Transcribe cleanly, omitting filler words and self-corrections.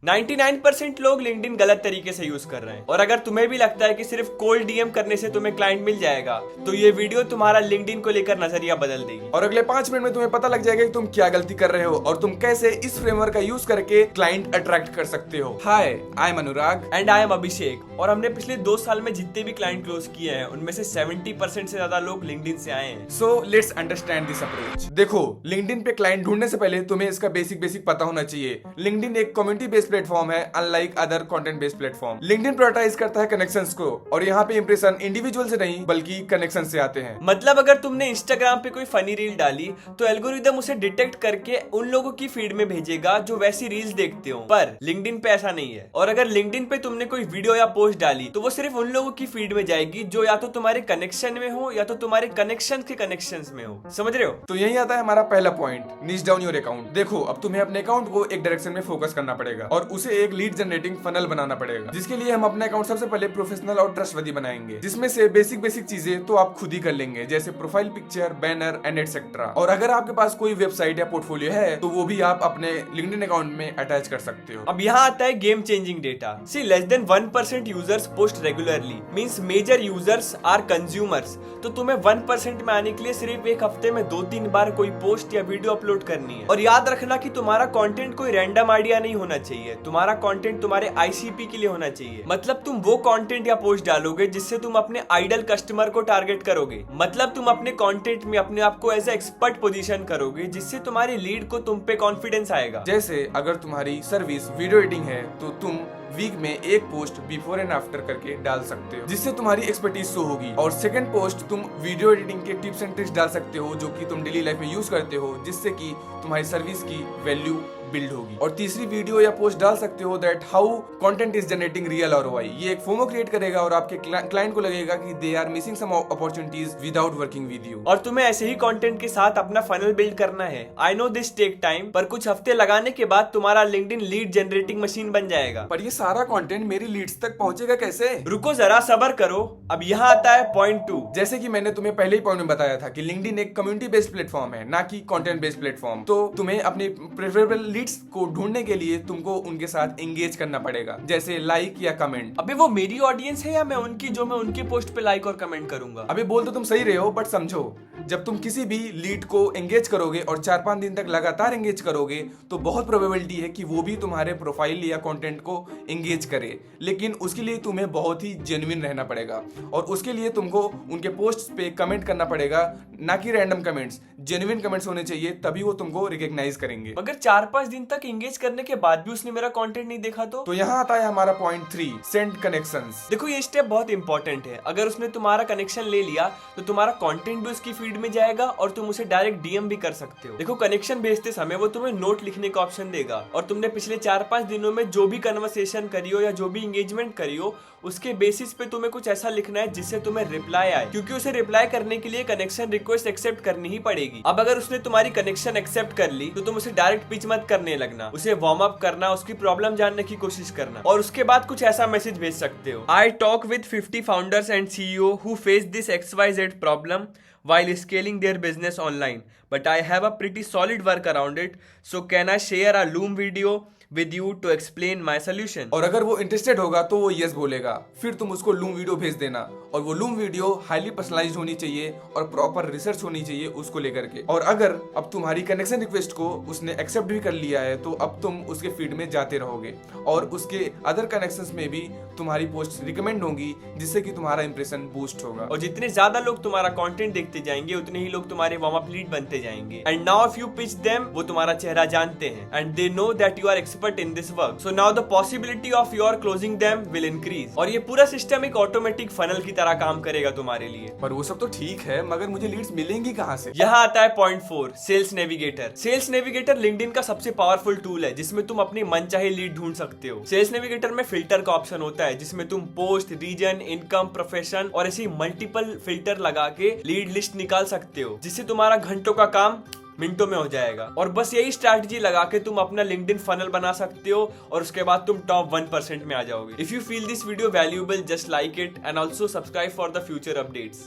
99% लोग लिंक्डइन गलत तरीके से यूज कर रहे हैं। और अगर तुम्हें भी लगता है कि सिर्फ कोल्ड डीएम करने से तुम्हें क्लाइंट मिल जाएगा, तो ये वीडियो तुम्हारा लिंक्डइन को लेकर नजरिया बदल देगी। और अगले 5 मिनट में तुम्हें पता लग जाएगा कि तुम क्या गलती कर रहे हो और तुम कैसे इस फ्रेमवर्क का यूज करके क्लाइंट अट्रैक्ट कर सकते हो। Hi, I am Anurag and I am Abhishek. और हमने पिछले 2 साल में जितने भी क्लाइंट क्लोज किए हैं, उनमें से 70% से ज्यादा लोग लिंक्डइन से आए हैं। So let's understand this approach. देखो, लिंक्डइन पे क्लाइंट ढूंढने से पहले तुम्हें इसका बेसिक पता होना चाहिए। लिंक्डइन एक कम्युनिटी बेस्ड प्लेटफॉर्म है, unlike other content based platform. LinkedIn prioritize करता है कनेक्शंस को, और यहाँ पे इंप्रेशन इंडिविजुअल से नहीं बल्कि कनेक्शन से आते हैं। मतलब अगर तुमने इंस्टाग्राम पे कोई फनी रील डाली, तो एल्गोरिदम उसे डिटेक्ट करके उन लोगों की फीड में भेजेगा जो वैसी रील्स देखते हो। पर लिंक्डइन पे ऐसा नहीं है। और अगर लिंक्डइन पे तुमने कोई वीडियो या पोस्ट डाली, तो वो सिर्फ उन लोगों की फीड में जाएगी जो या तो तुम्हारे कनेक्शन में हो या तो तुम्हारे कनेक्शन के कनेक्शंस में हो। समझ रहे हो? तो यही आता है हमारा पहला पॉइंट, नीच डाउन योर अकाउंट। देखो, अब तुम्हें अपने अकाउंट को एक डायरेक्शन में फोकस करना पड़ेगा और उसे एक लीड जनरेटिंग फनल बनाना पड़ेगा, जिसके लिए हम अपना अकाउंट सबसे पहले प्रोफेशनल और ट्रस्टवर्दी बनाएंगे, जिसमें से बेसिक चीजें तो आप खुद ही कर लेंगे, जैसे profile picture, banner and etcetera. और अगर आपके पास कोई वेबसाइट या पोर्टफोलियो है, तो वो भी आप अपने लिंक्डइन अकाउंट में अटैच कर सकते हो। अब यहाँ आता है game changing data. See, less than 1% users post regularly, means major users are consumers. तो तुम्हें 1% में आने के लिए सिर्फ एक हफ्ते में 2-3 बार कोई पोस्ट या वीडियो अपलोड करनी है। और याद रखना कि तुम्हारा कंटेंट कोई रैंडम आइडिया नहीं होना चाहिए। तुम्हारा कंटेंट तुम्हारे आईसीपी के लिए होना चाहिए। मतलब तुम वो कंटेंट या पोस्ट डालोगे जिससे तुम अपने आइडल कस्टमर को टारगेट करोगे। मतलब तुम अपने कंटेंट में अपने आप को एज ए एक्सपर्ट पोजीशन करोगे, जिससे तुम्हारी लीड को तुम पे कॉन्फिडेंस आएगा। जैसे अगर तुम्हारी सर्विस वीडियो एडिटिंग है, तो तुम वीक में एक पोस्ट बिफोर एंड आफ्टर करके डाल सकते हो, जिससे तुम्हारी एक्सपर्टीज शो होगी। और सेकंड पोस्ट तुम वीडियो एडिटिंग के टिप्स एंड ट्रिक्स डाल सकते हो, जो कि तुम डेली लाइफ में यूज करते हो, जिससे कि तुम्हारी सर्विस की वैल्यू बिल्ड होगी। और तीसरी वीडियो या पोस्ट डाल सकते हो that how content is generating real ROI. ये एक फोमो क्रिएट करेगा और आपके क्लाइंट को लगेगा कि they are missing some opportunities without working with you. और तुम्हें ऐसे ही कंटेंट के साथ अपना फनल बिल्ड करना है। I know this take time, पर कुछ हफ्ते लगाने के बाद तुम्हारा लिंक्डइन लीड जनरेटिंग मशीन बन जाएगा। पर ये सारा कंटेंट मेरी लीड्स तक पहुंचेगा कैसे? रुको जरा, सब्र करो। अब यहाँ आता है पॉइंट 2। जैसे कि मैंने तुम्हें पहले ही पॉइंट में बताया था कि लिंक्डइन एक कम्युनिटी बेस्ड प्लेटफॉर्म है, ना कि कंटेंट बेस्ड प्लेटफॉर्म। तो तुम्हें अपने प्रेफरेबल लीड्स को ढूंढने के लिए तुमको उनके साथ एंगेज करना पड़ेगा, जैसे लाइक या कमेंट। अबे वो मेरी ऑडियंस है या मैं उनकी, जो मैं उनके पोस्ट पे लाइक और कमेंट करूंगा? अबे बोल तो तुम सही रहे हो, बट समझो, जब तुम किसी भी लीड को एंगेज करोगे और 4-5 दिन तक लगातार एंगेज करोगे, तो बहुत प्रोबेबिलिटी है कि वो भी तुम्हारे प्रोफाइल या कंटेंट को एंगेज करे। लेकिन उसके लिए तुम्हें बहुत ही जेन्युइन रहना पड़ेगा, और उसके लिए तुमको उनके पोस्ट पे कमेंट करना पड़ेगा, ना कि रैंडम कमेंट्स। जेन्युइन कमेंट्स होने चाहिए, तभी वो तुमको रिकॉग्नाइज करेंगे। अगर 4-5 दिन तक एंगेज करने के बाद भी उसने मेरा कंटेंट नहीं देखा तो यहाँ आता है हमारा पॉइंट 3, सेंड कनेक्शंस। देखो, ये स्टेप बहुत इंपॉर्टेंट है। अगर उसने तुम्हारा कनेक्शन ले लिया, तो तुम्हारा कंटेंट भी उसकी फीड में जाएगा और तुम उसे डायरेक्ट डीएम भी कर सकते हो। देखो, कनेक्शन भेजते समय वो तुम्हें नोट लिखने का ऑप्शन देगा, और तुमने पिछले 4-5 दिनों में जो भी कन्वर्सेशन करी हो या जो भी एंगेजमेंट करी हो, उसके बेसिस पे तुम्हें कुछ ऐसा लिखना है जिससे तुम्हें रिप्लाई आए, क्योंकि उसे रिप्लाई करने के लिए कनेक्शन रिक्वेस्ट एक्सेप्ट करनी ही पड़ेगी। अब अगर उसने तुम्हारी कनेक्शन एक्सेप्ट कर ली, तो तुम उसे डायरेक्ट पिच मत करने लगना, उसे वार्म अप करना, उसकी प्रॉब्लम जानने की कोशिश करना, और उसके बाद कुछ ऐसा मैसेज भेज सकते हो। I talk with 50 founders and CEO who face this XYZ problem while scaling their business online, but I have a pretty solid work around it, so can I share a Loom video with you to explain my solution? और अगर वो interested होगा तो वो yes बोलेगा, फिर तुम उसको लूम वीडियो भेज देना, और वो लूम वीडियो हाईली पर्सनलाइज्ड होनी चाहिए और प्रॉपर रिसर्च होनी चाहिए उसको लेकर के। और अगर अब तुम्हारी कनेक्शन रिक्वेस्ट को उसने एक्सेप्ट भी कर लिया है, तो अब तुम उसके फीड में जाते रहोगे, और उसके अदर कनेक्शंस में भी तुम्हारी पोस्ट रिकमेंड होंगी, जिससे कि तुम्हारा इंप्रेशन बूस्ट होगा। और जितने ज्यादा लोग तुम्हारा कंटेंट देखते जाएंगे, उतने ही लोग तुम्हारे वार्म अप लीड बनते जाएंगे। And now if you pitch them, वो तुम्हारा चेहरा जानते हैं, and they know that you are expert in this work, so now the possibility of your closing them will increase. और ये पूरा सिस्टम एक ऑटोमेटिक फनल की तरह काम करेगा तुम्हारे लिए। पर वो सब तो ठीक है, मगर मुझे लीड्स मिलेंगी कहाँ से? यहाँ आता है point 4, sales navigator. Sales navigator LinkedIn का सबसे पावरफुल टूल है, जिसमें तुम अपनी मनचाहे लीड ढूंढ सकते हो। सेल्स नेविगेटर में फिल्टर का ऑप्शन होता है, जिसमें तुम पोस्ट, रीजन, इनकम, प्रोफेशन और ऐसी मल्टीपल फिल्टर लगा के लीड लिस्ट निकाल सकते हो, जिससे तुम्हारा घंटों का काम मिनटों में हो जाएगा। और बस यही स्ट्रैटेजी लगा के तुम अपना लिंक्डइन फनल बना सकते हो, और उसके बाद तुम टॉप 1% में आ जाओगे। If you feel this video valuable, just like it and also subscribe for the future updates.